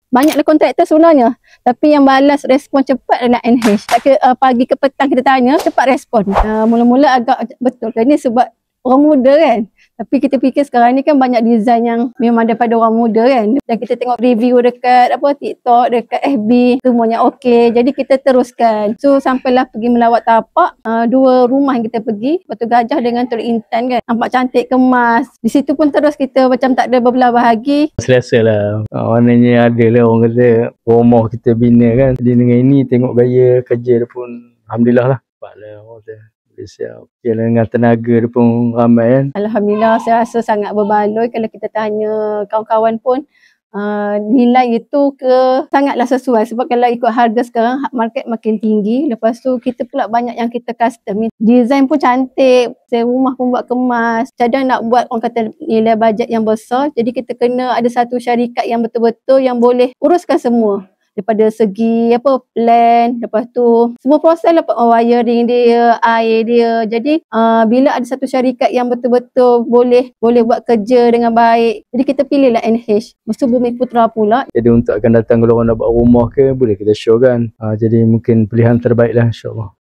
Banyaklah kontraktor sebenarnya, tapi yang balas respon cepat adalah NH. Pagi ke petang kita tanya, cepat respon. Mula-mula agak betul ke ni sebab orang muda kan. Tapi kita fikir sekarang ni kan banyak design yang memang daripada orang muda kan. Dan kita tengok review dekat TikTok, dekat FB, semuanya okey. Jadi kita teruskan. So sampailah pergi melawat tapak, 2 rumah yang kita pergi, Batu Gajah dengan Teluk Intan kan. Nampak cantik, kemas. Di situ pun terus kita macam tak ada berbelah bahagi. Selesa lah. Maknanya ada lah orang kata rumah kita bina kan. Jadi dengan ini tengok gaya kerja dia pun Alhamdulillah lah. Cepatlah orang kata. Siap. Okay, dengan tenaga dia pun ramai kan. Alhamdulillah, saya rasa sangat berbaloi. Kalau kita tanya kawan-kawan pun, nilai itu sangatlah sesuai. Sebab kalau ikut harga sekarang, market makin tinggi. Lepas tu kita pula banyak yang kita custom. Design pun cantik, rumah pun buat kemas. Cadang nak buat orang kata nilai bajet yang besar. Jadi kita kena ada satu syarikat yang betul-betul yang boleh uruskan semua. Daripada segi plan, lepas tu semua proses lah, wiring dia, air dia. Jadi bila ada satu syarikat yang betul-betul boleh buat kerja dengan baik, jadi kita pilihlah NH. Lepas tu Bumi Putra pula. Jadi untuk akan datang kalau orang nak buat rumah ke, boleh kita show kan. Jadi mungkin pilihan terbaik lah insyaAllah.